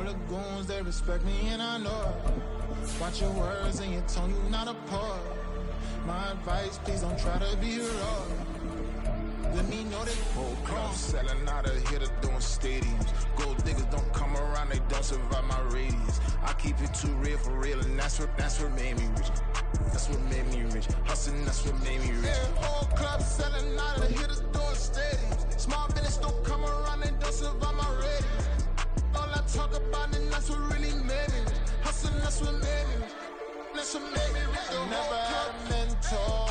the goons, they respect me and I know it. Watch your words and your tone, you not a poet. My advice, please don't try to be heroic. Let me know they whole crowd selling out of here to doing stadiums. Gold diggers don't come around, they don't survive my radius. I keep it too real for real, and that's what made me rich. That's what made me rich. Hustling, that's what made me rich. Yeah, whole club selling out of here to doing stadiums. Small business don't come around, they don't survive my radius. All I talk about, and that's what really made me rich. Hustling, that's what made me rich. That's what made me rich. Never had a mentor.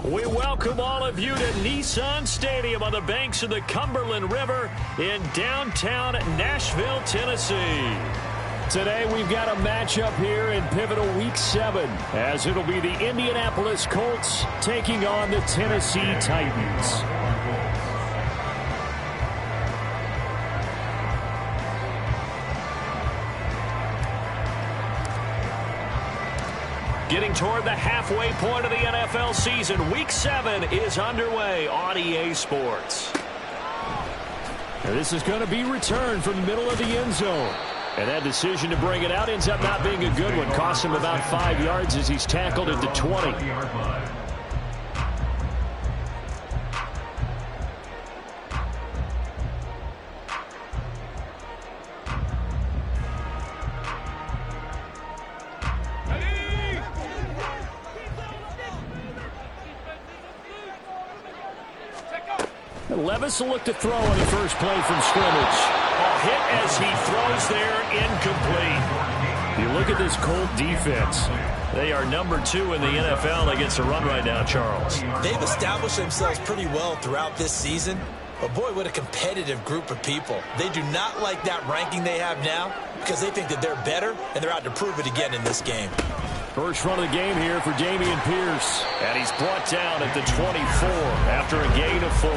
We welcome all of you to Nissan Stadium on the banks of the Cumberland River in downtown Nashville, Tennessee. Today we've got a matchup here in pivotal Week 7, as it'll be the Indianapolis Colts taking on the Tennessee Titans. Getting toward the halfway point of the NFL season, Week 7 is underway on EA Sports. Now this is going to be returned from the middle of the end zone. And that decision to bring it out ends up not being a good one. Costs him about 5 yards as he's tackled at the 20. Levis will look to throw on the first play from scrimmage. A hit as he throws there, incomplete. You look at this Colt defense. They are number 2 in the NFL against the run right now, Charles. They've established themselves pretty well throughout this season. But boy, what a competitive group of people. They do not like that ranking they have now because they think that they're better, and they're out to prove it again in this game. First run of the game here for Dameon Pierce. And he's brought down at the 24 after a gain of 4.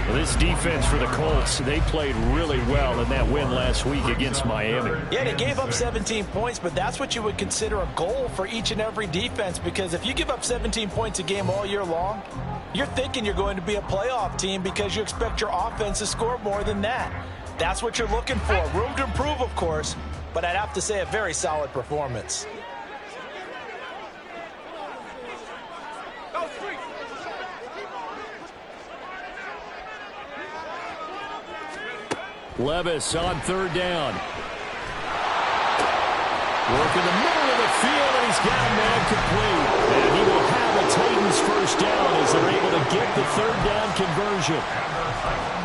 Well, this defense for the Colts, they played really well in that win last week against Miami. Yeah, they gave up 17 points, but that's what you would consider a goal for each and every defense, because if you give up 17 points a game all year long, you're thinking you're going to be a playoff team because you expect your offense to score more than that. That's what you're looking for. Room to improve, of course, but I'd have to say a very solid performance. Levis on third down. Work in the middle of the field, and he's got a man complete. And he will have the Titans first down as they're able to get the third down conversion.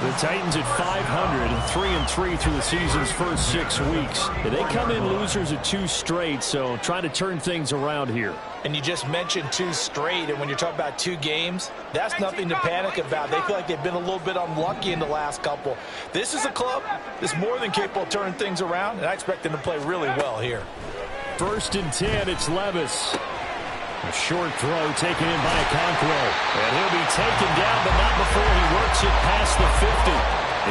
The Titans at 500 and 3-3 through the season's first 6 weeks. And they come in losers at 2 straight, so trying to turn things around here. And you just mentioned 2 straight, and when you're talking about 2 games, that's nothing to panic about. They feel like they've been a little bit unlucky in the last couple. This is a club that's more than capable of turning things around, and I expect them to play really well here. 1st and 10, it's Levis. A short throw taken in by Okonkwo. And he'll be taken down, but not before he works it past the 50.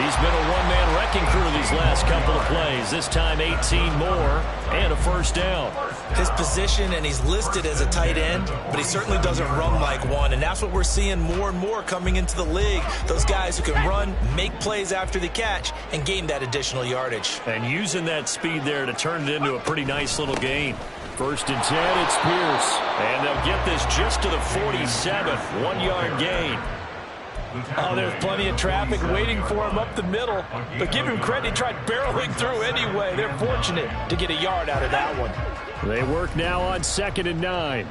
He's been a one-man wrecking crew these last couple of plays. This time 18 more and a first down. His position, and he's listed as a tight end, but he certainly doesn't run like one. And that's what we're seeing more and more coming into the league. Those guys who can run, make plays after the catch, and gain that additional yardage. And using that speed there to turn it into a pretty nice little gain. 1st and 10, it's Pierce. And they'll get this just to the 47. 1-yard gain. Oh, there's plenty of traffic waiting for him up the middle. But give him credit, he tried barreling through anyway. They're fortunate to get a yard out of that one. They work now on 2nd and 9.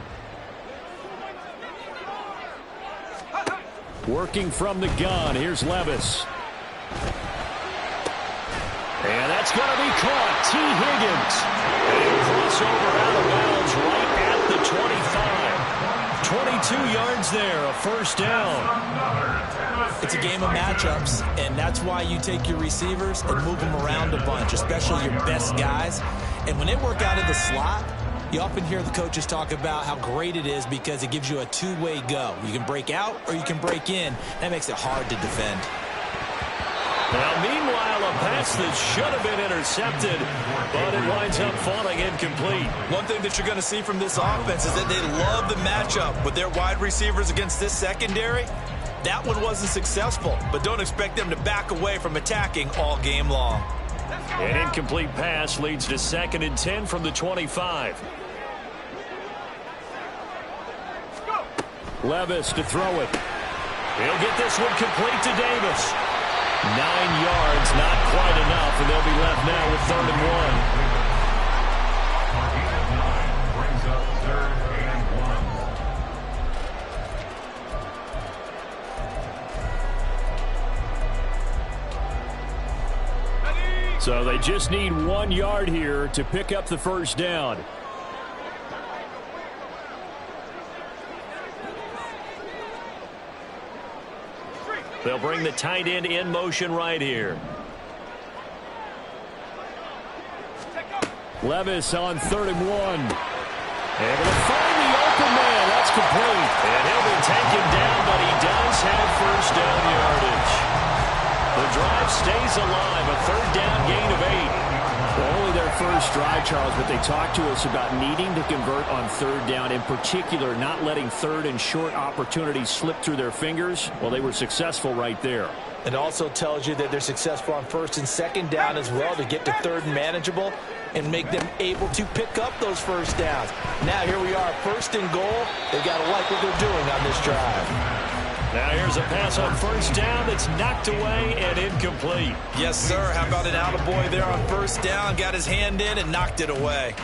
Working from the gun, here's Levis. And that's going to be caught. T. Higgins. And crossover out of bounds right at the 25. 22 yards there, a first down. It's a game of matchups, and that's why you take your receivers and move them around a bunch, especially your best guys. And when they work out of the slot, you often hear the coaches talk about how great it is because it gives you a two-way go. You can break out or you can break in. That makes it hard to defend. Now, meanwhile, a pass that should have been intercepted, but it winds up falling incomplete. One thing that you're going to see from this offense is that they love the matchup with their wide receivers against this secondary. That one wasn't successful, but don't expect them to back away from attacking all game long. An incomplete pass leads to 2nd and 10 from the 25. Levis to throw it. He'll get this one complete to Davis. 9 yards, not quite enough, and they'll be left now with 3rd and 1. So they just need 1 yard here to pick up the first down. They'll bring the tight end in motion right here. Levis on 3rd and 1. Able to find the open man. That's complete. And he'll be taken down, but he does have first down yardage. The drive stays alive. A 3rd down gain of 8. Well, only their first drive, Charles, but they talked to us about needing to convert on 3rd down, in particular not letting 3rd and short opportunities slip through their fingers. Well, they were successful right there. It also tells you that they're successful on 1st and 2nd down as well to get to 3rd and manageable and make them able to pick up those first downs. Now here we are, 1st and goal. They've got to like what they're doing on this drive. Now here's a pass on 1st down that's knocked away and incomplete. Yes, sir. How about an attaboy there on 1st down? Got his hand in and knocked it away.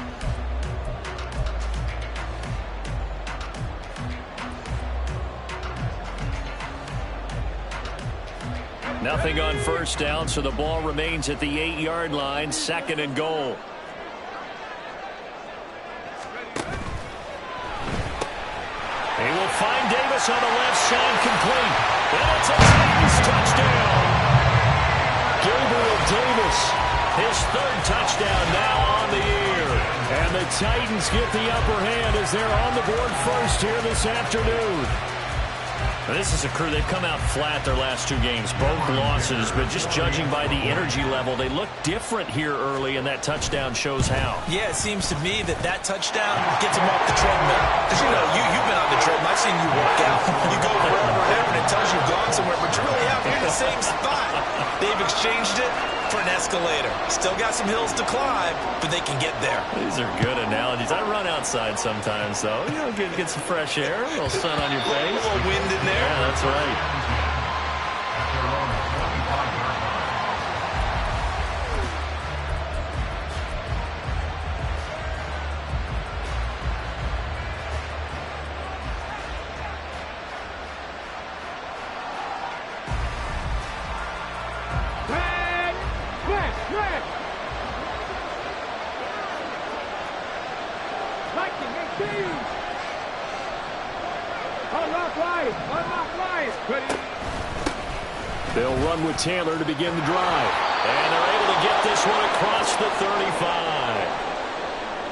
Nothing on 1st down, so the ball remains at the 8-yard line, 2nd and goal. He will find Davis on the left side, complete. And it's a Titans touchdown. Gabriel Davis, his 3rd touchdown now on the year. And the Titans get the upper hand as they're on the board first here this afternoon. This is a crew, they've come out flat their last 2 games, both losses, but just judging by the energy level, they look different here early, and that touchdown shows how. Yeah, it seems to me that touchdown gets them off the treadmill. Because, you know, you've been on the treadmill. I've seen you work out. You go wherever and it tells you you've gone somewhere, but you're really out here in the same spot. They've exchanged it for an escalator. Still got some hills to climb, but they can get there. These are good analogies. I run outside sometimes, though. You know, get some fresh air, a little sun on your face. A little wind in there. Yeah, that's right. They'll run with Taylor to begin the drive. And they're able to get this one across the 35.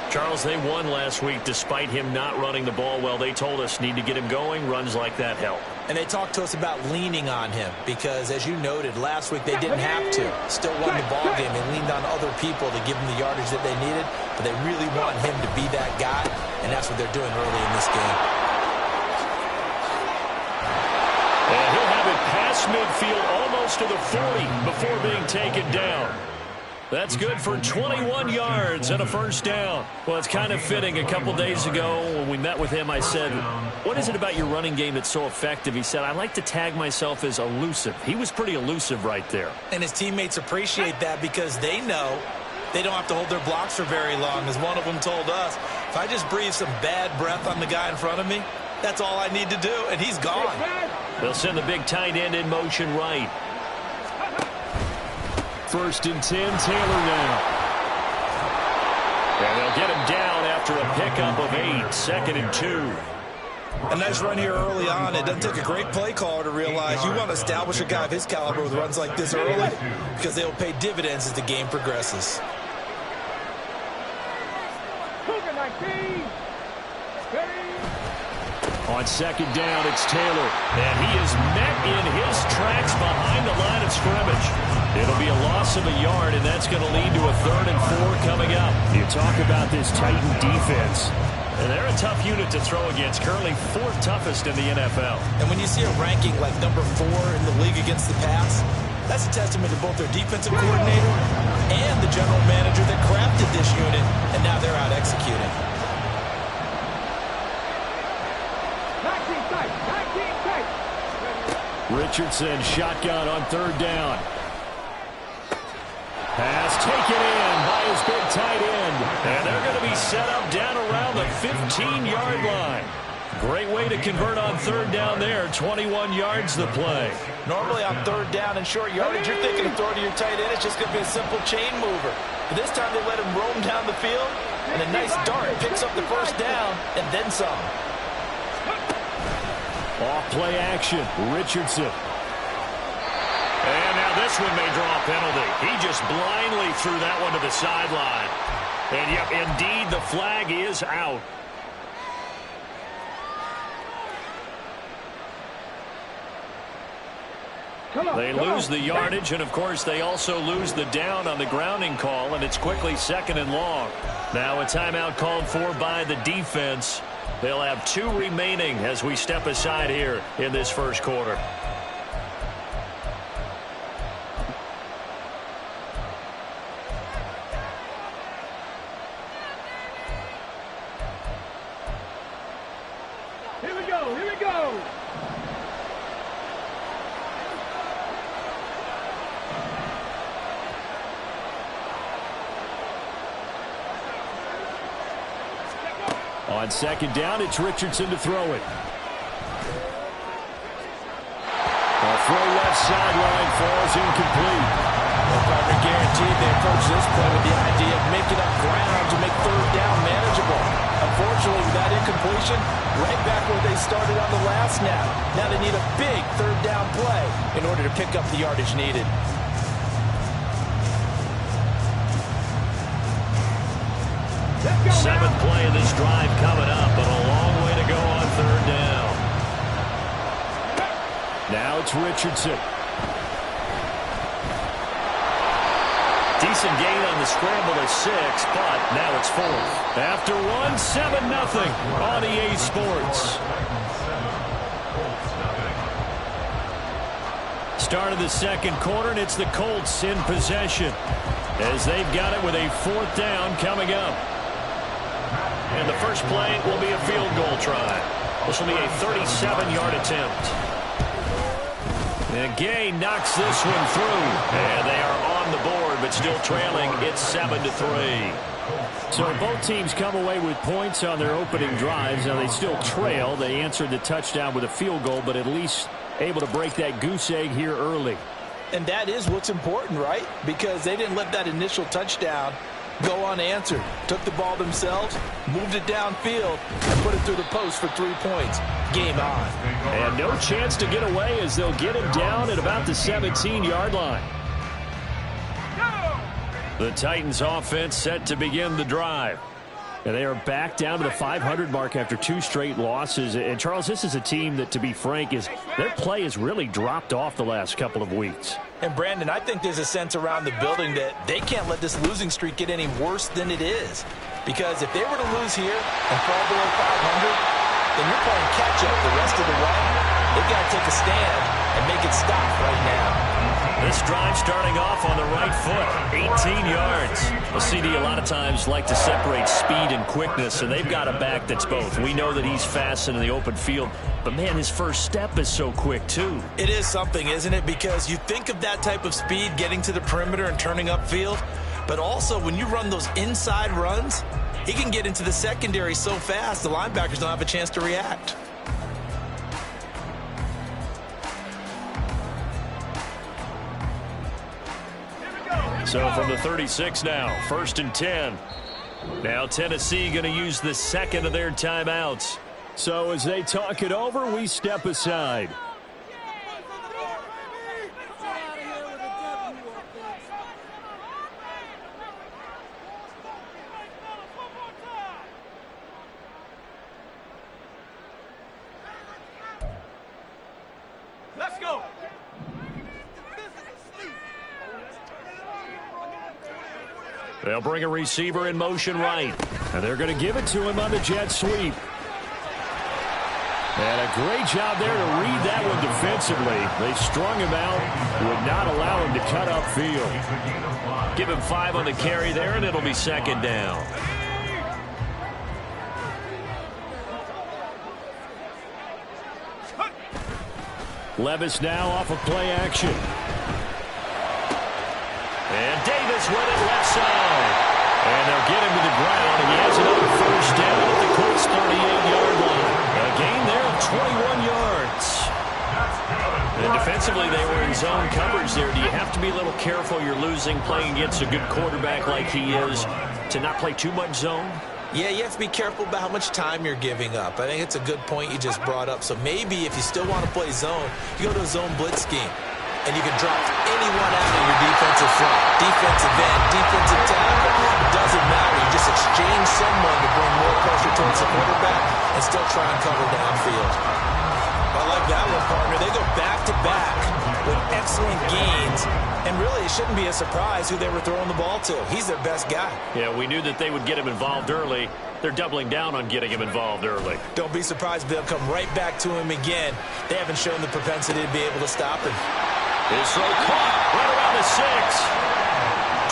Charles, they won last week despite him not running the ball well. They told us need to get him going. Runs like that help. And they talked to us about leaning on him because, as you noted, last week they didn't have to. Still won the ball game. They leaned on other people to give them the yardage that they needed, but they really want him to be that guy, and that's what they're doing early in this game. And he'll have it past midfield almost to the 40 before being taken down. That's good for 21 yards and a first down. Well, it's kind of fitting. A couple days ago when we met with him, I said, what is it about your running game that's so effective? He said, I like to tag myself as elusive. He was pretty elusive right there. And his teammates appreciate that because they know they don't have to hold their blocks for very long. As one of them told us, if I just breathe some bad breath on the guy in front of me, that's all I need to do, and he's gone. They'll send the big tight end in motion right. 1st and 10, Taylor now. And they'll get him down after a pickup of 8, 2nd and 2. A nice run here early on. It doesn't take a great play caller to realize you want to establish a guy of his caliber with runs like this early because they'll pay dividends as the game progresses. On 2nd down, it's Taylor. And he is met in his tracks behind the line of scrimmage. It'll be a loss of a yard, and that's going to lead to a 3rd and 4 coming up. You talk about this Titan defense. And they're a tough unit to throw against, currently 4th toughest in the NFL. And when you see a ranking like number 4 in the league against the pass, that's a testament to both their defensive coordinator and Richardson, shotgun on third down. Pass taken in by his big tight end. And they're going to be set up down around the 15-yard line. Great way to convert on third down there. 21 yards the play. Normally on third down and short yardage, you're thinking of throwing to your tight end. It's just going to be a simple chain mover. But this time they let him roam down the field, and a nice dart picks up the first down and then some. Off play action, Richardson. And now this one may draw a penalty. He just blindly threw that one to the sideline. And yep, indeed, the flag is out. They lose the yardage, and of course they also lose the down on the grounding call, and it's quickly 2nd and long. Now a timeout called for by the defense. They'll have 2 remaining as we step aside here in this first quarter. Here we go, here we go. On 2nd down, it's Richardson to throw it. A throw left sideline falls incomplete. Well, partner guaranteed they approach this play with the idea of making up ground to make third down manageable. Unfortunately, with that incompletion, right back where they started on the last snap. Now they need a big third down play in order to pick up the yardage needed. Seventh play of this drive coming up, but a long way to go on third down. Now it's Richardson. Decent gain on the scramble at 6, but now it's 4th. After 1, 7-0 on EA Sports. Start of the second quarter, and it's the Colts in possession as they've got it with a 4th down coming up. And the first play will be a field goal try. This will be a 37-yard attempt. And Gay knocks this one through. And they are on the board, but still trailing. It's 7-3. So both teams come away with points on their opening drives. Now they still trail. They answered the touchdown with a field goal, but at least able to break that goose egg here early. And that is what's important, right? Because they didn't let that initial touchdown go unanswered. Took the ball themselves, moved it downfield, and put it through the post for 3 points. Game on. And no chance to get away as they'll get him down at about the 17-yard line. The Titans offense set to begin the drive. And they are back down to the 500 mark after 2 straight losses. And, Charles, this is a team that, to be frank, their play has really dropped off the last couple of weeks. And, Brandon, I think there's a sense around the building that they can't let this losing streak get any worse than it is. Because if they were to lose here and fall below 500, then you're playing catch-up the rest of the way. They've got to take a stand and make it stop right now. This drive starting off on the right foot, 18 yards. The CD a lot of times like to separate speed and quickness, and they've got a back that's both. We know that he's fast in the open field, but, man, his first step is so quick, too. It is something, isn't it? Because you think of that type of speed getting to the perimeter and turning upfield, but also when you run those inside runs, he can get into the secondary so fast the linebackers don't have a chance to react. So from the 36 now, 1st and 10. Now Tennessee going to use the second of their timeouts. So as they talk it over, we step aside. Let's go. They'll bring a receiver in motion right. And they're going to give it to him on the jet sweep. And a great job there to read that one defensively. They strung him out, would not allow him to cut upfield. Give him 5 on the carry there, and it'll be 2nd down. Levis now off of play action. And Davis with it left side. And they'll get him to the ground, and he has another first down at the Colts' 38-yard line. A gain there of 21 yards. And defensively, they were in zone coverage there. Do you have to be a little careful? You're losing, playing against a good quarterback like he is, to not play too much zone? Yeah, you have to be careful about how much time you're giving up. I think it's a good point you just brought up. So maybe if you still want to play zone, you go to a zone blitz scheme. And you can drop anyone out of your defensive front. Defensive end, defensive tackle. It doesn't matter. You just exchange someone to bring more pressure towards the quarterback and still try and cover downfield. I like that one, partner. They go back-to-back with excellent gains. And really, it shouldn't be a surprise who they were throwing the ball to. He's their best guy. Yeah, we knew that they would get him involved early. They're doubling down on getting him involved early. Don't be surprised if they'll come right back to him again. They haven't shown the propensity to be able to stop him. His throw caught right around the 6.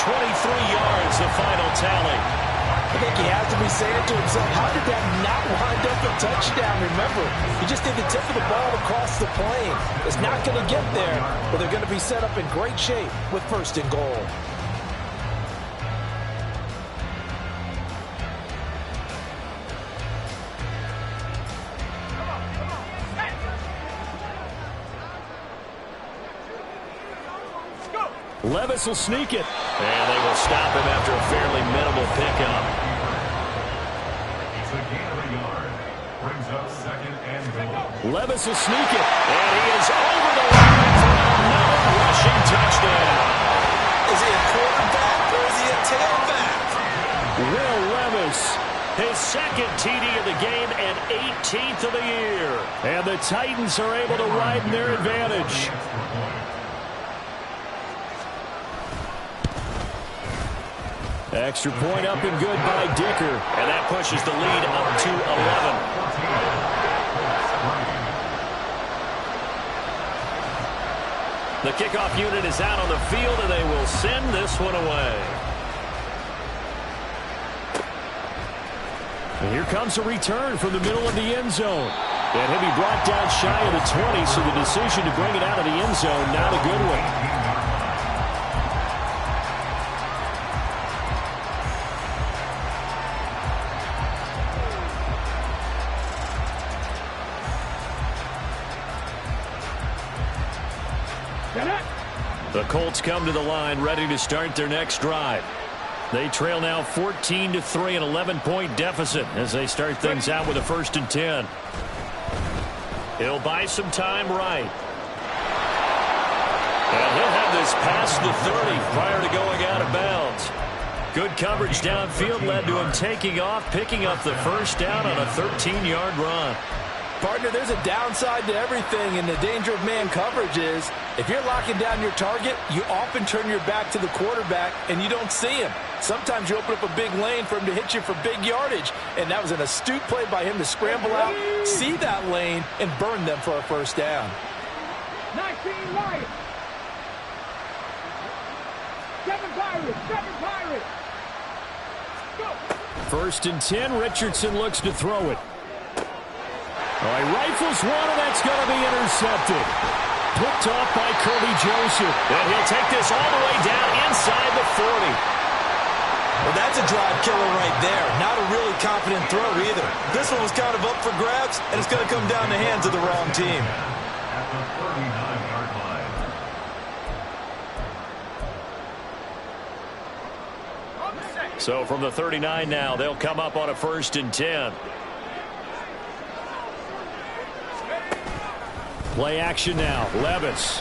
23 yards, the final tally. I think he has to be saying to himself, how did that not wind up a touchdown? Remember, you just need the tip of the ball across the plane. It's not going to get there, but they're going to be set up in great shape with first and goal. Levis will sneak it. And they will stop him after a fairly minimal pickup. It's a gain of a yard. Brings up second and goal. Levis will sneak it. And he is over the line for another rushing touchdown. Is he a quarterback or is he a tailback? Will Levis, his second TD of the game and 18th of the year. And the Titans are able to widen their advantage. Extra point up and good by Dicker. And that pushes the lead up to 11. The kickoff unit is out on the field, and they will send this one away. And here comes a return from the middle of the end zone. And he'll be brought down shy of the 20, so the decision to bring it out of the end zone, not a good one. The Colts come to the line ready to start their next drive. They trail now 14-3, an 11-point deficit as they start things out with a 1st and 10. He'll buy some time right. And he'll have this past the 30 prior to going out of bounds. Good coverage downfield led to him taking off, picking up the first down on a 13-yard run. Partner, there's a downside to everything, and the danger of man coverage is if you're locking down your target, you often turn your back to the quarterback and you don't see him. Sometimes you open up a big lane for him to hit you for big yardage, and that was an astute play by him to scramble out, see that lane, and burn them for a first down. 19 Lions. 7 Pirates. 7 Pirates. Go. 1st and 10, Richardson looks to throw it. All right, rifles one, and that's going to be intercepted. Picked off by Kirby Joseph. And he'll take this all the way down inside the 40. Well, that's a drive killer right there. Not a really confident throw either. This one was kind of up for grabs, and it's going to come down the hands of the wrong team. At the 39-yard line. So from the 39 now, they'll come up on a 1st and 10. Play action now. Levis.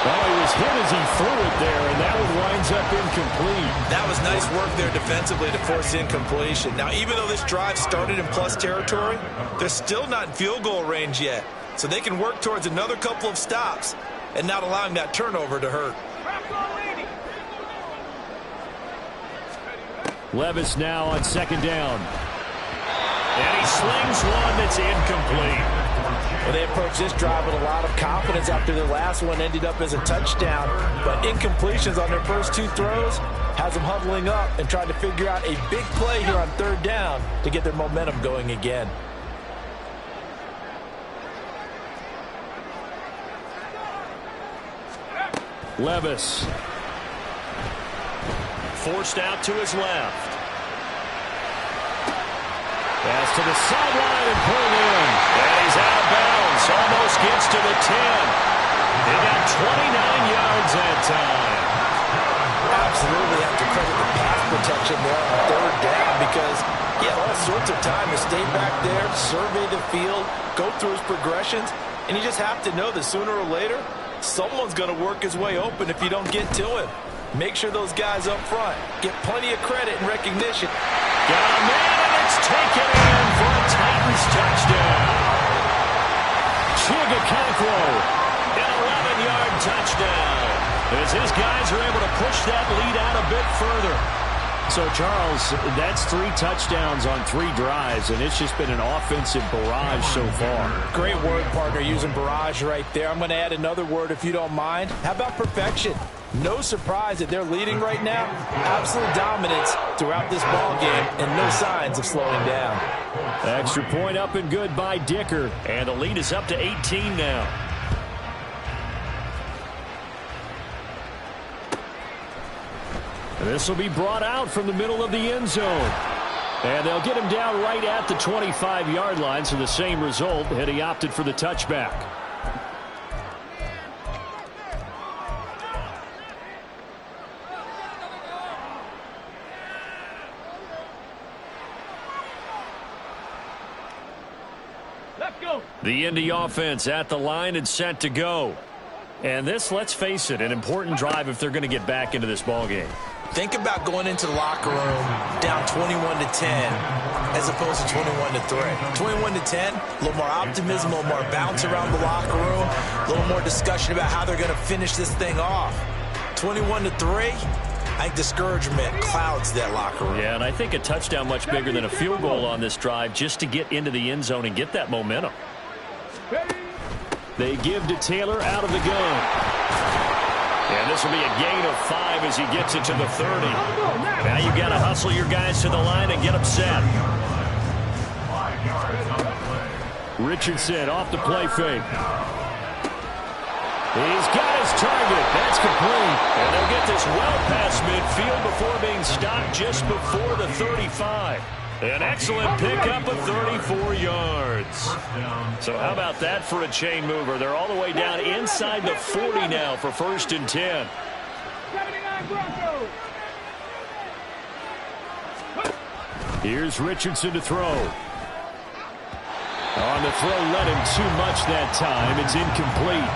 Oh, he was hit as he threw it there, and that one winds up incomplete. That was nice work there defensively to force incompletion. Now, even though this drive started in plus territory, they're still not in field goal range yet. So they can work towards another couple of stops and not allowing that turnover to hurt. Levis now on 2nd down. And he slings one that's incomplete. Well, they approached this drive with a lot of confidence after their last one ended up as a touchdown. But incompletions on their first 2 throws has them huddling up and trying to figure out a big play here on 3rd down to get their momentum going again. Levis. Forced out to his left. Pass to the sideline and pulled in. And he's out of bounds. Almost gets to the 10. He got 29 yards that time. Absolutely have to credit the pass protection there on third down because he had all sorts of time to stay back there, survey the field, go through his progressions, and you just have to know that sooner or later, someone's going to work his way open if you don't get to him. Make sure those guys up front get plenty of credit and recognition. Got a man, and it's taken in for a Titans touchdown. Chigakonkwo, an 11-yard touchdown. As his guys are able to push that lead out a bit further. So, Charles, that's 3 touchdowns on 3 drives, and it's just been an offensive barrage so far. Great word, partner, using barrage right there. I'm going to add another word if you don't mind. How about perfection? No surprise that they're leading right now. Absolute dominance throughout this ball game and no signs of slowing down. Extra point up and good by Dicker, and the lead is up to 18 now. This will be brought out from the middle of the end zone. And they'll get him down right at the 25-yard line, so the same result, and he opted for the touchback. Let's go. The Indy offense at the line and set to go. And this, let's face it, an important drive if they're going to get back into this ball game. Think about going into the locker room down 21-10 as opposed to 21-3. 21-10, a little more optimism, a little more bounce around the locker room, a little more discussion about how they're going to finish this thing off. 21-3, I think discouragement clouds that locker room. Yeah, and I think a touchdown much bigger than a field goal on this drive just to get into the end zone and get that momentum. They give to Taylor out of the gun. And this will be a gain of 5 as he gets it to the 30. Now you've got to hustle your guys to the line and get them set. Richardson off the play fake. He's got his target. That's complete. And they'll get this well past midfield before being stopped just before the 35. An excellent pickup of 34 yards. So how about that for a chain mover? They're all the way down inside the 40 now for 1st and 10. 79 Broncos. Here's Richardson to throw. On the throw, led him too much that time. It's incomplete.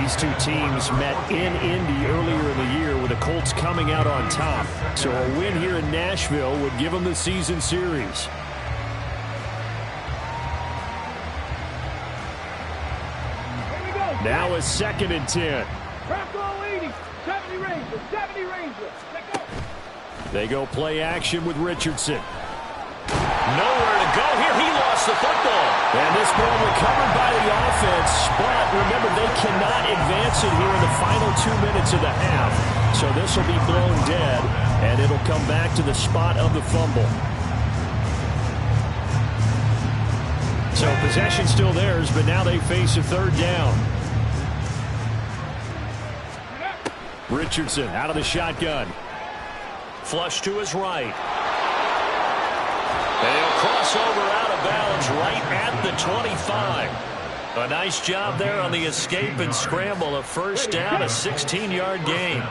These two teams met in Indy earlier in the year with the Colts coming out on top. So a win here in Nashville would give them the season series. Now a 2nd and 10. Bronco 80, 70 Rangers, 70 Rangers. Let's go. They go play action with Richardson. Nowhere to go here. He lost the football. And this ball recovered by the offense. But remember, they cannot advance it here in the final 2 minutes of the half. So this will be blown dead, and it'll come back to the spot of the fumble. So possession still theirs, but now they face a 3rd down. Richardson out of the shotgun. Flush to his right. And he'll cross over out of bounds right at the 25. A nice job there on the escape and scramble. A 1st down, a 16-yard gain.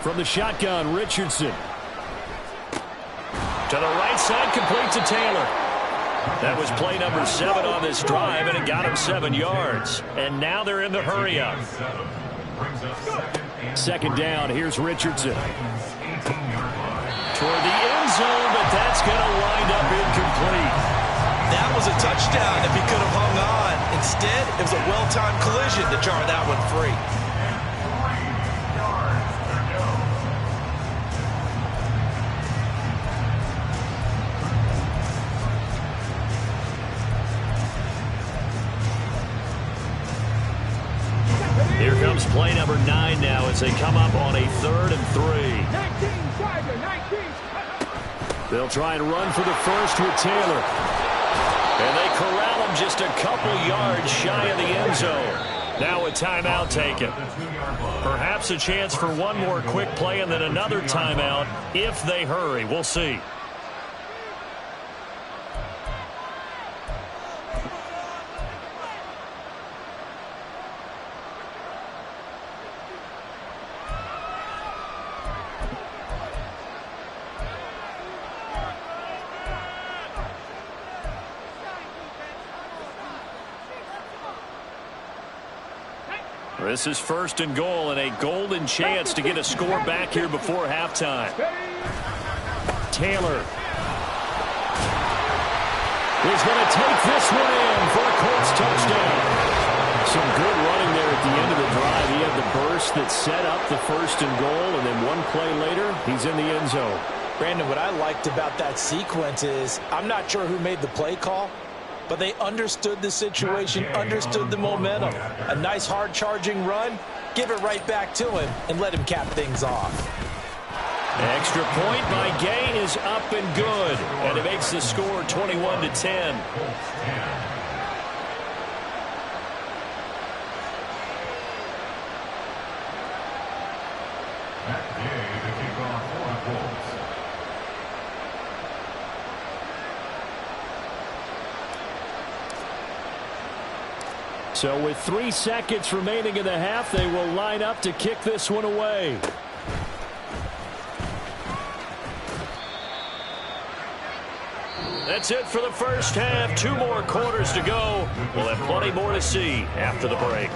From the shotgun, Richardson. To the right side, complete to Taylor. That was play number 7 on this drive, and it got him 7 yards. And now they're in the hurry-up. 2nd down, here's Richardson. Toward the end zone, but that's going to wind up incomplete. That was a touchdown if he could have hung on. Instead, it was a well-timed collision to jar that one free. Here comes play number 9 now as they come up on a 3rd and 3. 19, Tiger, 19. They'll try and run for the first with Taylor. And they corral him just a couple yards shy of the end zone. Now a timeout taken. Perhaps a chance for one more quick play and then another timeout if they hurry. We'll see. This is first and goal and a golden chance to get a score back here before halftime. Taylor is going to take this one in for a Colts touchdown. Some good running there at the end of the drive. He had the burst that set up the first and goal, and then one play later, he's in the end zone. Brandon, what I liked about that sequence is I'm not sure who made the play call, but they understood the situation, understood the momentum. A nice hard-charging run, give it right back to him, and let him cap things off. Extra point by Gay is up and good, and it makes the score 21-10. So with 3 seconds remaining in the half, they will line up to kick this one away. That's it for the first half. 2 more quarters to go. We'll have plenty more to see after the break.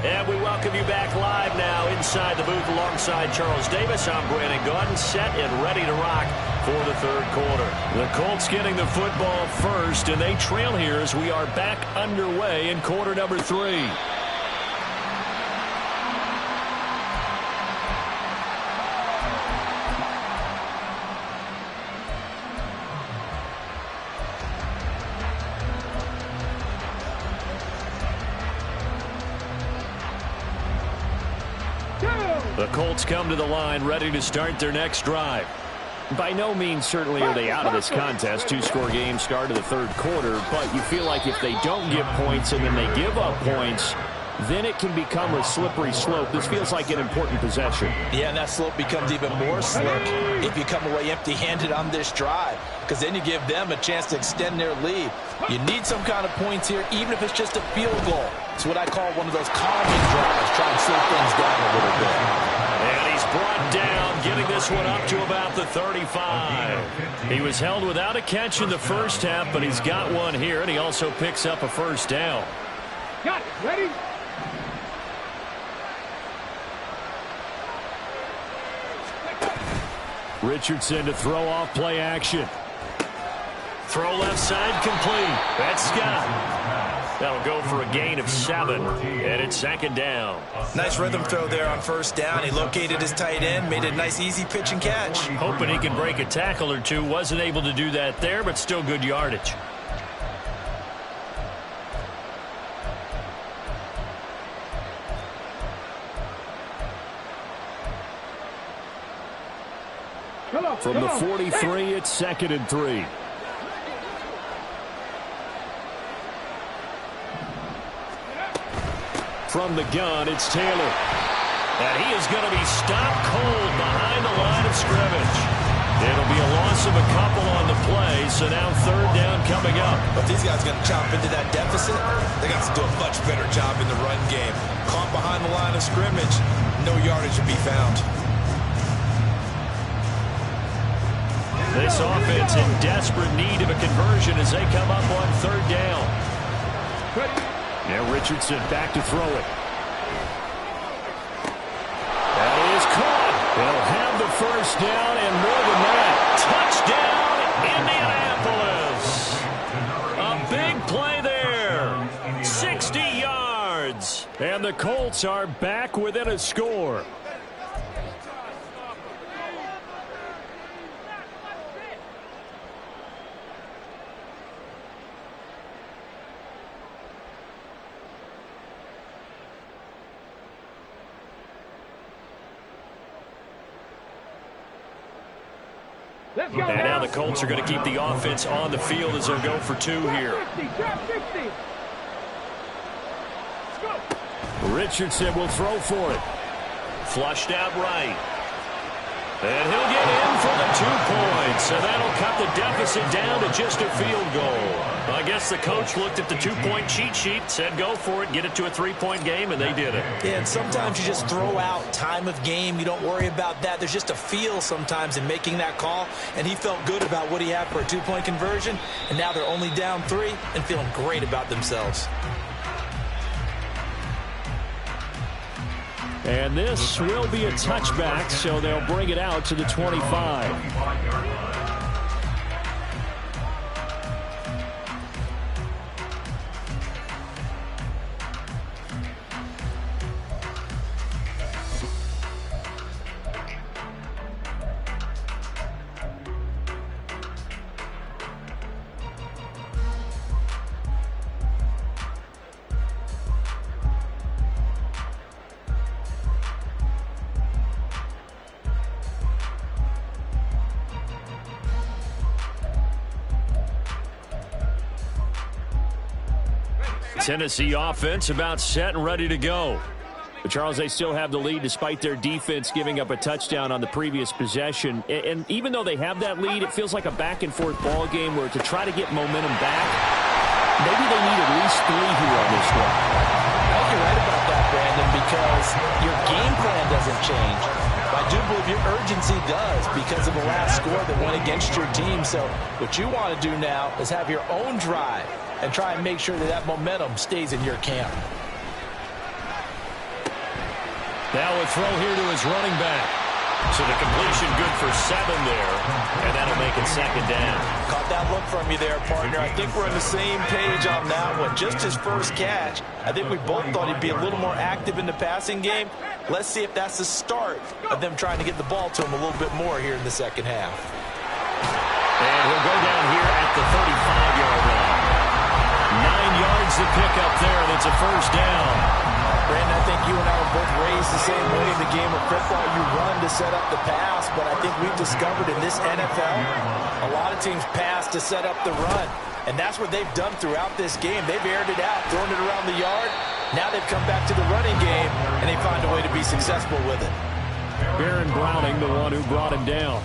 And we welcome you back live now inside the booth alongside Charles Davis. I'm Brandon Gaudin, set and ready to rock for the third quarter. The Colts getting the football first, and they trail here as we are back underway in quarter number 3. The Colts come to the line ready to start their next drive. By no means certainly are they out of this contest. 2-score game start of the third quarter, but you feel like if they don't get points and then they give up points, then it can become a slippery slope. This feels like an important possession. Yeah, and that slope becomes even more slick if you come away empty-handed on this drive, because then you give them a chance to extend their lead. You need some kind of points here, even if it's just a field goal. It's what I call one of those calming drives, try and slow things down a little bit. And he's brought down, getting this one up to about the 35. He was held without a catch in the first half, but he's got one here, and he also picks up a first down. Got it. Ready? Richardson to throw off play action. Throw left side complete. That's Scott. That'll go for a gain of 7, and it's second down. Nice rhythm throw there on first down. He located his tight end, made a nice easy pitch and catch. Hoping he can break a tackle or two. Wasn't able to do that there, but still good yardage. From the 43, it's 2nd and 3. From the gun, it's Taylor. And he is going to be stopped cold behind the line of scrimmage. It'll be a loss of a couple on the play, so now third down coming up. But these guys are going to chop into that deficit. They got to do a much better job in the run game. Caught behind the line of scrimmage, no yardage to be found. This offense in desperate need of a conversion as they come up on third down. Now Richardson back to throw it. That is caught. They'll have the first down and more than that. Touchdown, Indianapolis. A big play there. 60 yards. And the Colts are back within a score. Let's go. And now the Colts are going to keep the offense on the field as they'll go for 2 here. Trap 60. Let's go. Richardson will throw for it. Flushed out right. And he'll get in for the 2 points. And that'll cut the deficit down to just a field goal. I guess the coach looked at the 2-point cheat sheet, said go for it, get it to a 3-point game, and they did it. Yeah, and sometimes you just throw out time of game. You don't worry about that. There's just a feel sometimes in making that call. And he felt good about what he had for a 2-point conversion. And now they're only down 3 and feeling great about themselves. And this will be a touchback, so they'll bring it out to the 25. Tennessee offense about set and ready to go. But Charles, they still have the lead despite their defense giving up a touchdown on the previous possession. And even though they have that lead, it feels like a back-and-forth ball game where to try to get momentum back, maybe they need at least 3 here on this one. I think you're right about that, Brandon, because your game plan doesn't change. But I do believe your urgency does because of the last score that went against your team. So what you want to do now is have your own drive and try and make sure that that momentum stays in your camp. Now a throw here to his running back. So the completion good for 7 there, and that'll make it 2nd down. Caught that look from you there, partner. I think we're on the same page on that one. Just his first catch. I think we both thought he'd be a little more active in the passing game. Let's see if that's the start of them trying to get the ball to him a little bit more here in the second half. And he'll go down here at the 35-yard line. 9 yards to pick up there, and it's a 1st down. Brandon, I think you and I were both raised the same way in the game of football. You run to set up the pass, but I think we've discovered in this NFL, a lot of teams pass to set up the run. And that's what they've done throughout this game. They've aired it out, thrown it around the yard. Now they've come back to the running game, and they find a way to be successful with it. Baron Browning, the one who brought him down.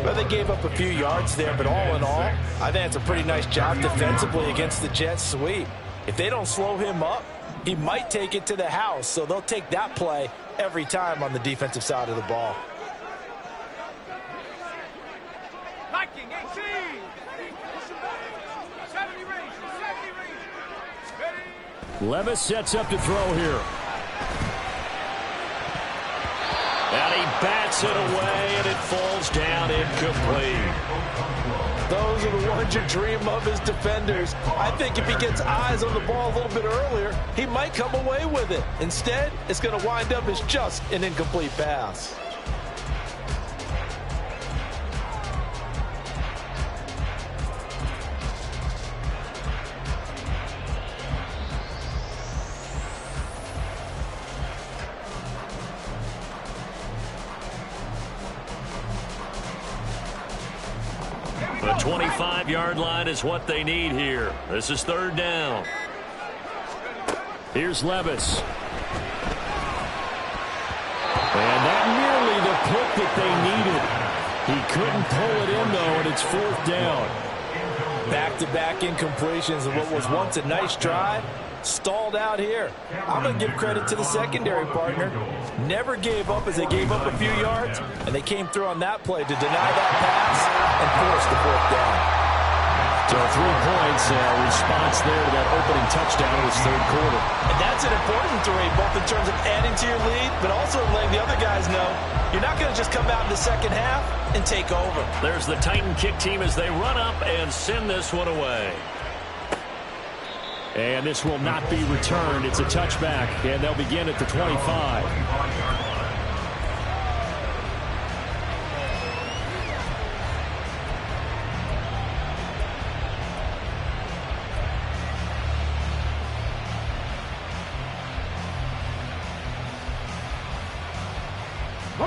Well, they gave up a few yards there, but all in all, I think it's a pretty nice job defensively against the Jets sweep. If they don't slow him up, he might take it to the house, so they'll take that play every time on the defensive side of the ball. Viking 18. 70 range. 70 range. Ready? Levis sets up to throw here. And he bats it away, and it falls down incomplete. Those are the ones you dream of as defenders. I think if he gets eyes on the ball a little bit earlier, he might come away with it. Instead, it's going to wind up as just an incomplete pass. The 25-yard line is what they need here. This is 3rd down. Here's Levis. And that nearly the pick that they needed. He couldn't pull it in, though, and it's 4th down. Back-to-back incompletions of what was once a nice drive. Stalled out here. I'm going to give credit to the secondary partner. Never gave up as they gave up a few yards, and they came through on that play to deny that pass and force the 4th down. So 3 points, response there to that opening touchdown in this 3rd quarter. And that's an important 3, both in terms of adding to your lead, but also letting the other guys know you're not going to just come out in the second half and take over. There's the Titan kick team as they run up and send this one away. And this will not be returned. It's a touchback, and they'll begin at the 25.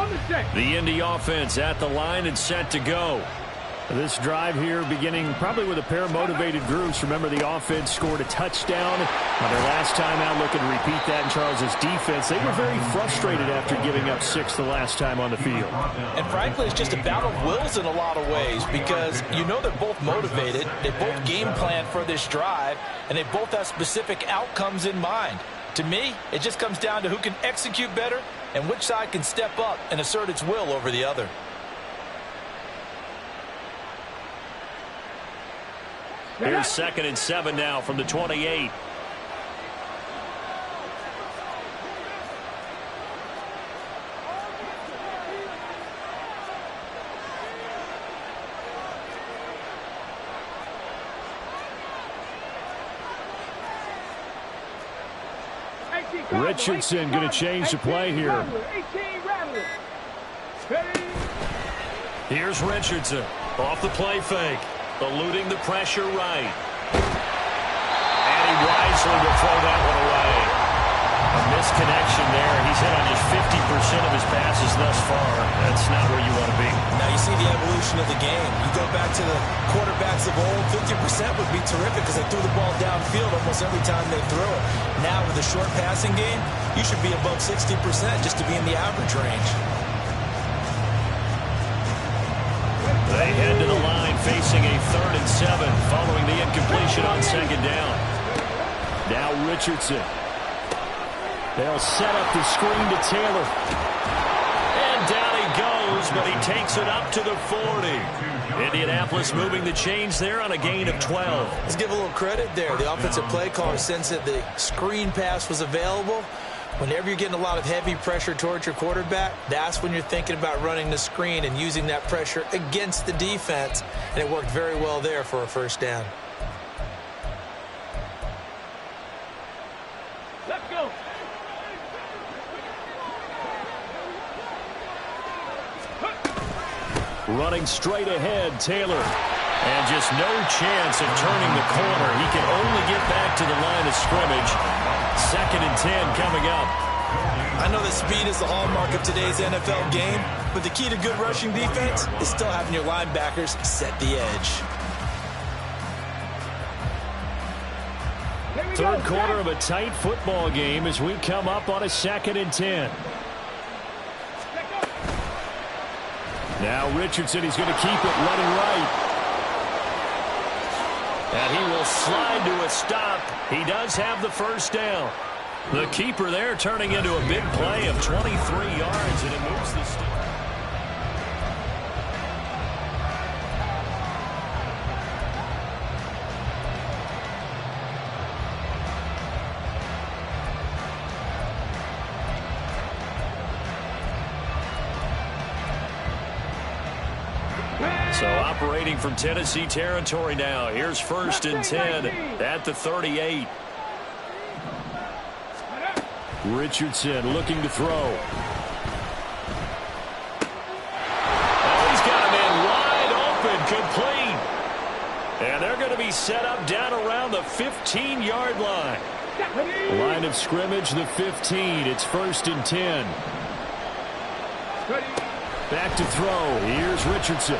on the set. The Indy offense at the line and set to go. This drive here beginning probably with a pair of motivated groups. Remember, the offense scored a touchdown on their last time out, looking to repeat that in Charles's defense. They were very frustrated after giving up 6 the last time on the field. And frankly, it's just a battle of wills in a lot of ways because you know they're both motivated. They both game plan for this drive, and they both have specific outcomes in mind. To me, it just comes down to who can execute better and which side can step up and assert its will over the other. Here's 2nd and 7 now from the 28. Richardson going to change the play here. Here's Richardson off the play fake. Eluding the pressure right. And he wisely will throw that one away. A misconnection there. He's hit on just 50% of his passes thus far. That's not where you want to be. Now you see the evolution of the game. You go back to the quarterbacks of old, 50% would be terrific because they threw the ball downfield almost every time they threw it. Now with a short passing game, you should be above 60% just to be in the average range. They head to the line facing a 3rd and 7 following the incompletion on 2nd down. Now Richardson. They'll set up the screen to Taylor. And down he goes, but he takes it up to the 40. Indianapolis moving the chains there on a gain of 12. Let's give a little credit there. The offensive play caller sensed that the screen pass was available. Whenever you're getting a lot of heavy pressure towards your quarterback, that's when you're thinking about running the screen and using that pressure against the defense. And it worked very well there for a 1st down. Let's go. Running straight ahead, Taylor. And just no chance of turning the corner. He can only get back to the line of scrimmage. 2nd and 10 coming up. I know that speed is the hallmark of today's NFL game, but the key to good rushing defense is still having your linebackers set the edge. 3rd quarter of a tight football game as we come up on a 2nd and 10. Now Richardson, he's going to keep it running right. And he will slide to a stop. He does have the 1st down. The keeper there turning into a big play of 23 yards, and it moves the stick. So operating from Tennessee territory now. Here's 1st and 10 at the 38. Richardson looking to throw. Oh, he's got him in wide open, complete. And they're going to be set up down around the 15-yard line. Line of scrimmage, the 15. It's 1st and 10. Back to throw. Here's Richardson.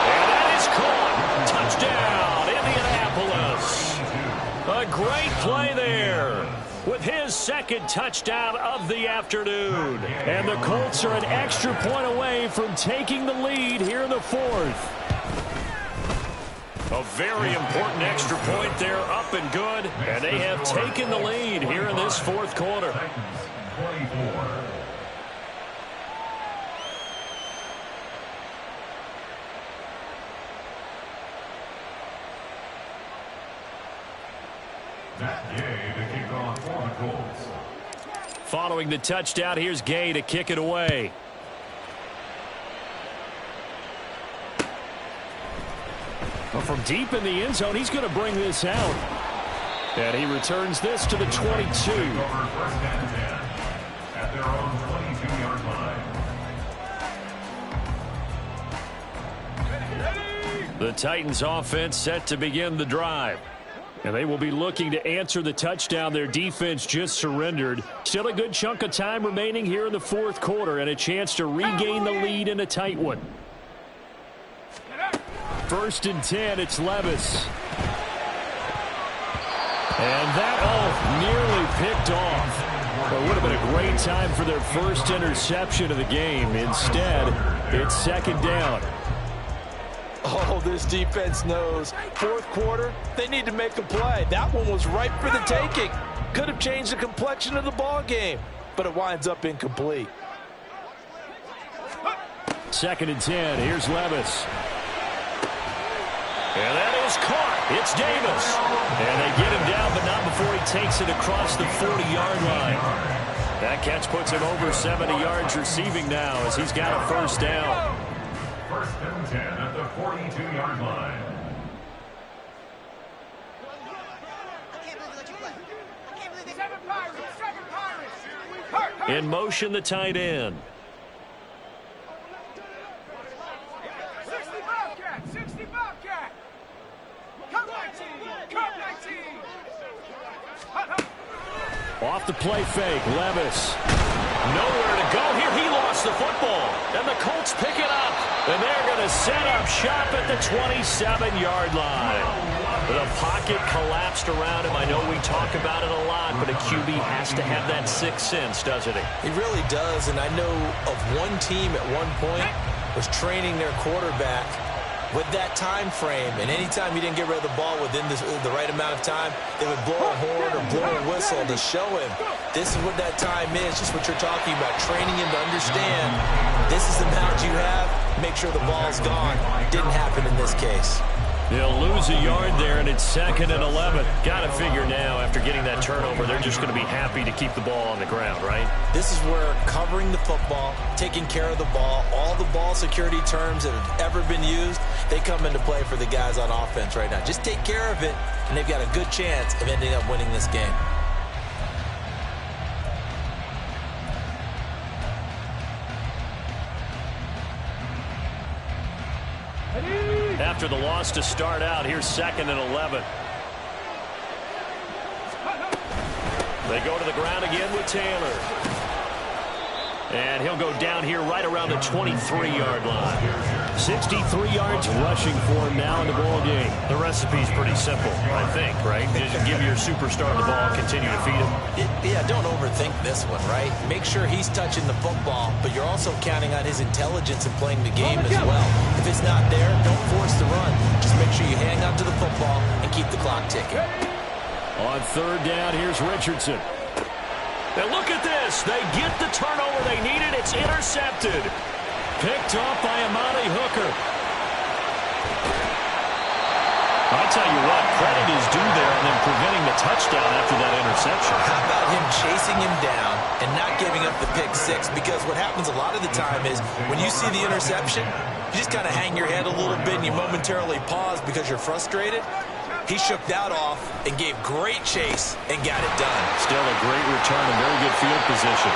And that is caught. Touchdown, Indianapolis. A great play there with his 2nd touchdown of the afternoon. And the Colts are an extra point away from taking the lead here in the 4th. A very important extra point there, up and good. And they have taken the lead here in this 4th quarter. 24. That's Gay to kick off for the Colts. Following the touchdown, here's Gay to kick it away. Well, from deep in the end zone, he's going to bring this out. And he returns this to the 22. First and 10 at their own 22-yard line. The Titans offense set to begin the drive. And they will be looking to answer the touchdown their defense just surrendered. Still a good chunk of time remaining here in the fourth quarter and a chance to regain the lead in a tight one. 1st and 10, it's Levis. And that, nearly picked off. It would have been a great time for their first interception of the game. Instead, it's 2nd down. Oh, this defense knows. 4th quarter, they need to make a play. That one was ripe for the taking. Could have changed the complexion of the ball game, but it winds up incomplete. 2nd and 10, here's Levis. And that is caught. It's Davis. And they get him down, but not before he takes it across the 40-yard line. That catch puts him over 70 yards receiving now as he's got a 1st down. 1st and 10 at the 42-yard line. In motion, the tight end. 60 Bobcat, 60 Bobcat. Come 19, come 19. Off the play fake, Levis. Nowhere to go here. He lost the football. And the Colts pick it up. And they're going to set up shop at the 27-yard line. The pocket collapsed around him. I know we talk about it a lot, but a QB has to have that 6th sense, doesn't he? He really does, and I know of one team at one point was training their quarterback with that time frame, and anytime he didn't get rid of the ball within the right amount of time, they would blow a horn or blow a whistle to show him this is what that time is, just what you're talking about, training him to understand this is the amount you have, make sure the ball's gone. Didn't happen in this case. They'll lose a yard there, and it's 2nd and 11. Got to figure now, after getting that turnover, they're just going to be happy to keep the ball on the ground, right? This is where covering the football, taking care of the ball, all the ball security terms that have ever been used, they come into play for the guys on offense right now. Just take care of it, and they've got a good chance of ending up winning this game. After the loss to start out, here's 2nd and 11. They go to the ground again with Taylor. And he'll go down here right around the 23-yard line. 63 yards rushing for him now in the ball game. The recipe's pretty simple, I think, right? Just give your superstar the ball, continue to feed him. Yeah, don't overthink this one, right? Make sure he's touching the football, but you're also counting on his intelligence in playing the game as well. If it's not there, don't force the run. Just make sure you hang on to the football and keep the clock ticking. On 3rd down, here's Richardson. And look at this. They get the turnover they needed. It's intercepted. Picked off by Amani Hooker. I'll tell you what, credit is due there on them preventing the touchdown after that interception. How about him chasing him down and not giving up the pick 6? Because what happens a lot of the time is when you see the interception, you just kind of hang your head a little bit and you momentarily pause because you're frustrated. He shook that off and gave great chase and got it done. Still a great return and very good field position.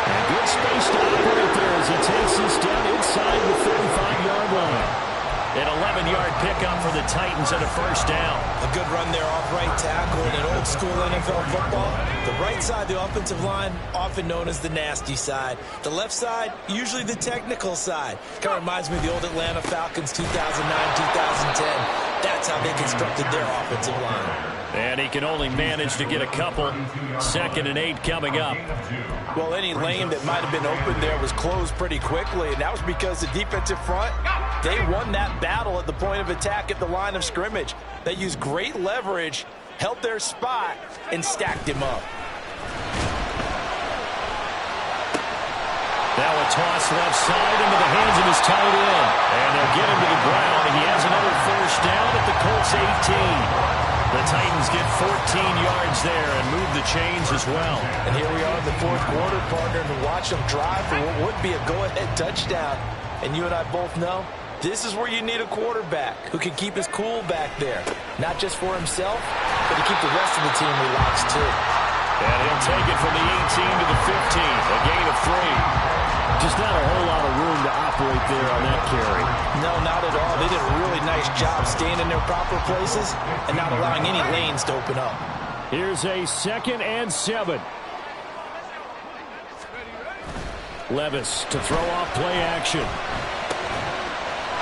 And good space to operate there as he takes this down inside the 35-yard line. An 11-yard pickup for the Titans and a 1st down. A good run there off right tackle in an old-school NFL football. The right side, the offensive line, often known as the nasty side. The left side, usually the technical side. Kind of reminds me of the old Atlanta Falcons 2009, 2010. That's how they constructed their offensive line. And he can only manage to get a couple. 2nd and 8 coming up. Well, any lane that might have been open there was closed pretty quickly, and that was because the defensive front, they won that battle at the point of attack at the line of scrimmage. They used great leverage, held their spot, and stacked him up. Now a toss left side into the hands of his tight end. And they'll get him to the ground. He has another 1st down at the Colts 18. The Titans get 14 yards there and move the chains as well. And here we are in the 4th quarter, partner, to watch them drive for what would be a go-ahead touchdown. And you and I both know this is where you need a quarterback who can keep his cool back there. Not just for himself, but to keep the rest of the team relaxed too. And he'll take it from the 18 to the 15, a gain of 3. Just not a whole lot of room to operate there on that carry. No, not at all. They did a really nice job staying in their proper places and not allowing any lanes to open up. Here's a 2nd and 7. Levis to throw off play action.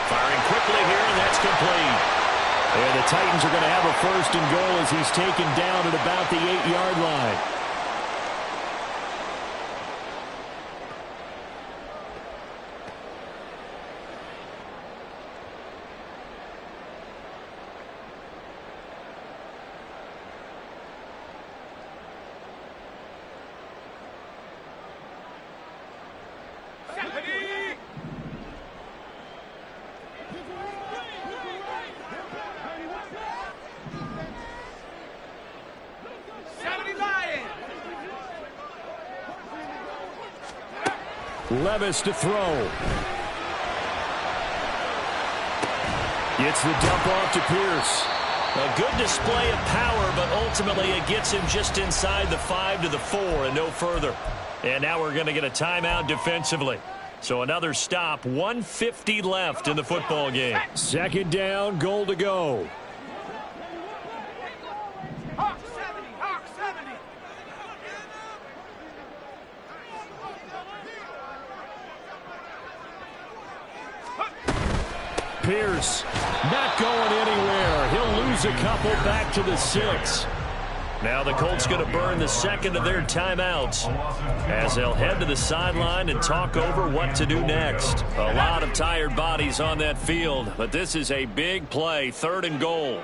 Firing quickly here, and that's complete. And the Titans are going to have a 1st and goal as he's taken down at about the 8-yard line. Levis to throw. Gets the dump off to Pierce. A good display of power, but ultimately it gets him just inside the 5 to the 4 and no further. And now we're going to get a timeout defensively. So another stop, 1:50 left in the football game. 2nd down, goal to go. Hawk 70, Hawk 70. Pierce not going anywhere. He'll lose a couple back to the 6. Now the Colts going to burn the 2nd of their timeouts as they'll head to the sideline and talk over what to do next. A lot of tired bodies on that field, but this is a big play, 3rd and goal.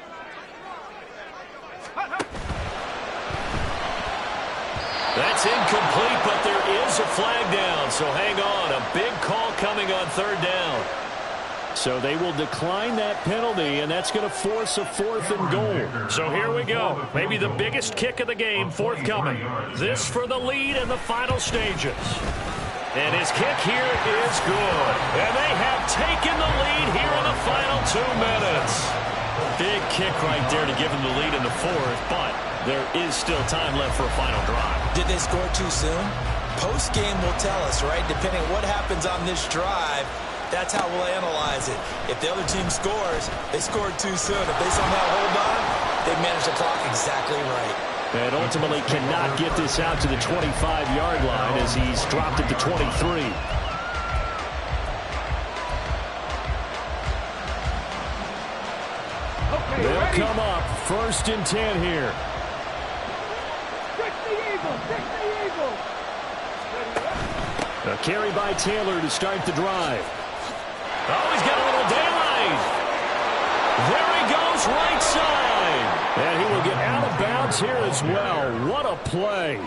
That's incomplete, but there is a flag down, so hang on. A big call coming on 3rd down. So they will decline that penalty, and that's going to force a 4th and goal. So here we go. Maybe the biggest kick of the game forthcoming. This for the lead in the final stages. And his kick here is good. And they have taken the lead here in the final 2 minutes. Big kick right there to give them the lead in the 4th, but there is still time left for a final drive. Did they score too soon? Post-game will tell us, right? Depending on what happens on this drive, that's how we'll analyze it. If the other team scores, they scored too soon. If they somehow hold on, they manage the clock exactly right. And ultimately cannot get this out to the 25-yard line as he's dropped it to 23. Okay, They'll ready. come up 1st and 10 here. Fix the Eagle, fix the Eagle. A carry by Taylor to start the drive. Oh, he's got a little daylight. There he goes, right side. And he will get out of bounds here as well. What a play.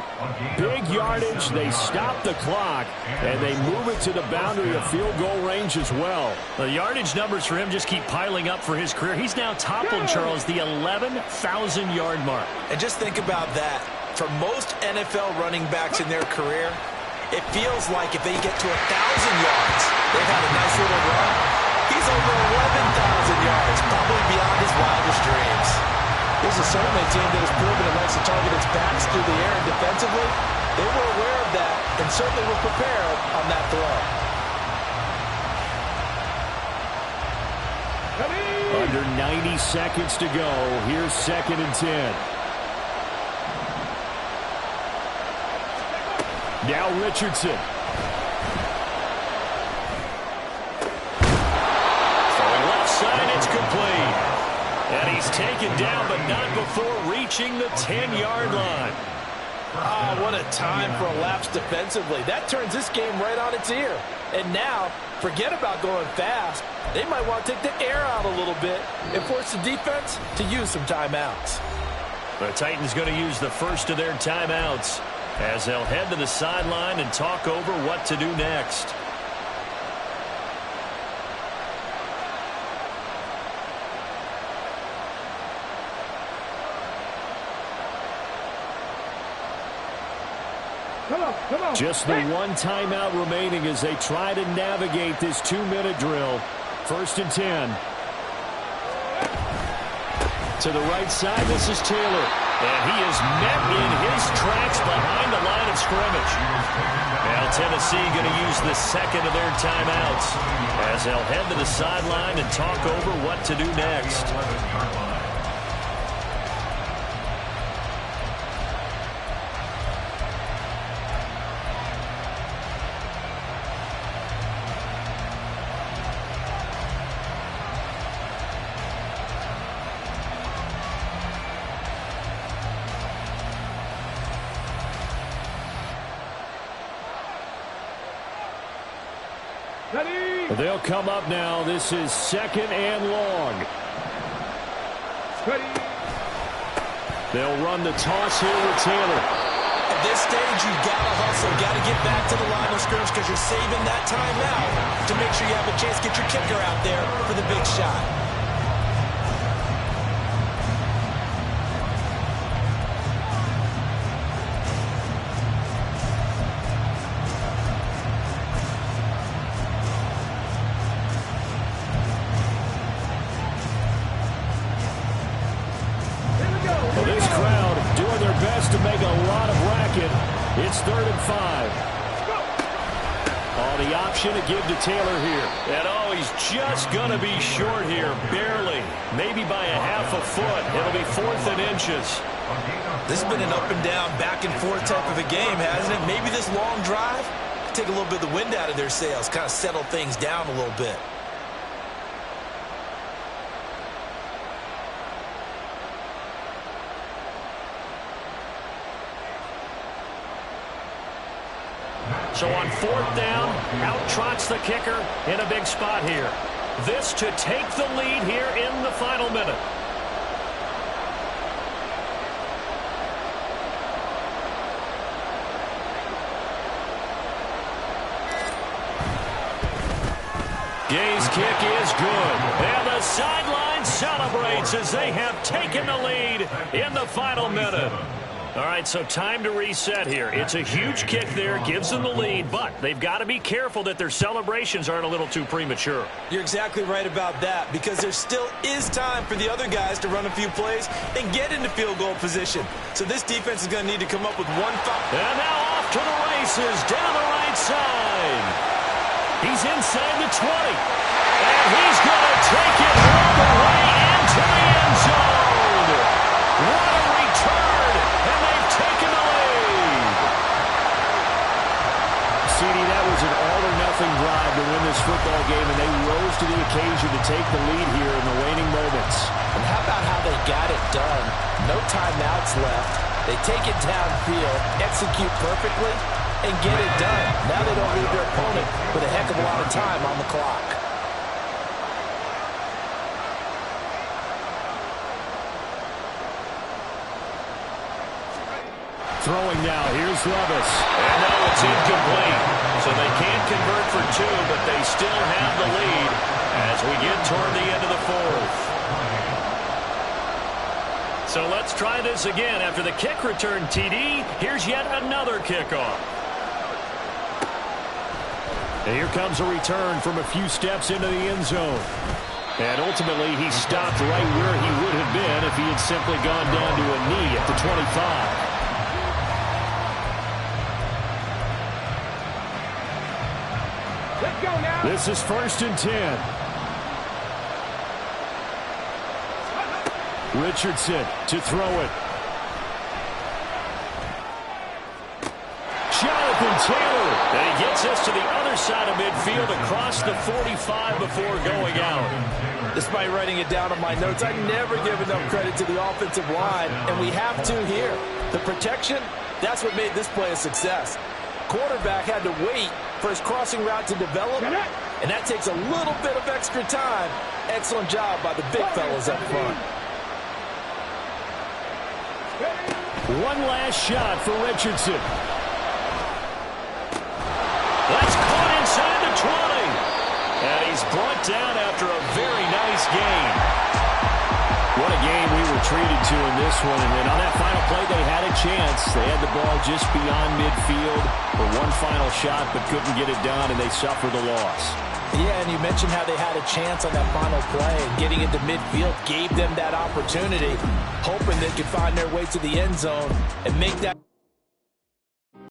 Big yardage. They stop the clock, and they move it to the boundary of field goal range as well. The yardage numbers for him just keep piling up for his career. He's now toppled, Charles, the 11,000-yard mark. And just think about that. For most NFL running backs in their career, it feels like if they get to 1,000 yards, they've had a nice little run. He's over 11,000 yards, probably beyond his wildest dreams. This is certainly a team that has proven it likes to target its backs through the air and defensively. They were aware of that and certainly were prepared on that throw. Under 90 seconds to go. Here's 2nd and 10. Now Richardson. Throwing left side, it's complete. And he's taken down, but not before reaching the 10-yard line. Ah, what a time for a lapse defensively. That turns this game right on its ear. And now, forget about going fast. They might want to take the air out a little bit and force the defense to use some timeouts. The Titans going to use the first of their timeouts as they'll head to the sideline and talk over what to do next. Come on. Just the one timeout remaining as they try to navigate this 2-minute drill. 1st and 10. To the right side, this is Taylor. And he is met in his tracks behind the line of scrimmage. Now Tennessee going to use the second of their timeouts as they'll head to the sideline and talk over what to do next. Ready. They'll come up now. This is 2nd and long. Ready. They'll run the toss here with Taylor. At this stage, you've got to hustle. Got to get back to the line of scrimmage because you're saving that timeout to make sure you have a chance to get your kicker out there for the big shot. This crowd doing their best to make a lot of racket. It's 3rd and 5. Oh, the option to give to Taylor here. And oh, he's just going to be short here, barely. Maybe by a half a foot. It'll be 4th and inches. This has been an up and down, back and forth type of a game, hasn't it? Maybe this long drive take a little bit of the wind out of their sails, kind of settle things down a little bit. So on 4th down, out trots the kicker in a big spot here. This to take the lead here in the final minute. Gay's kick is good. And the sideline celebrates as they have taken the lead in the final minute. All right, so time to reset here. It's a huge kick there, gives them the lead, but they've got to be careful that their celebrations aren't a little too premature. You're exactly right about that, because there still is time for the other guys to run a few plays and get into field goal position. So this defense is going to need to come up with one foul. And now off to the races down the right side. He's inside the 20. And he's going to take it all the way into the end zone. What a return. And they've taken the lead. CD, that was an all-or-nothing drive to win this football game, and they rose to the occasion to take the lead here in the waning moments. And how about how they got it done? No timeouts left. They take it downfield, execute perfectly, and get it done. Now they don't leave their opponent with a heck of a lot of time on the clock. Throwing now, here's Levis. And now it's incomplete. So they can't convert for 2, but they still have the lead as we get toward the end of the 4th. So let's try this again. After the kick return TD, here's yet another kickoff. And here comes a return from a few steps into the end zone. And ultimately, he stopped right where he would have been if he had simply gone down to a knee at the 25. Let's go now. This is 1st and 10. Richardson to throw it. Jonathan Taylor. And he gets us to the other side of midfield across the 45 before going out. Despite writing it down on my notes, I never give enough credit to the offensive line, and we have to here. The protection, that's what made this play a success. Quarterback had to wait for his crossing route to develop, and that takes a little bit of extra time. Excellent job by the big fellas up front. One last shot for Richardson. That's caught inside the 20. And he's brought down after a very nice game. What a game we were treated to in this one. And then on that final play, they had a chance. They had the ball just beyond midfield for one final shot, but couldn't get it done, and they suffered the loss. Yeah, and you mentioned how they had a chance on that final play, and getting into midfield gave them that opportunity, hoping they could find their way to the end zone and make that.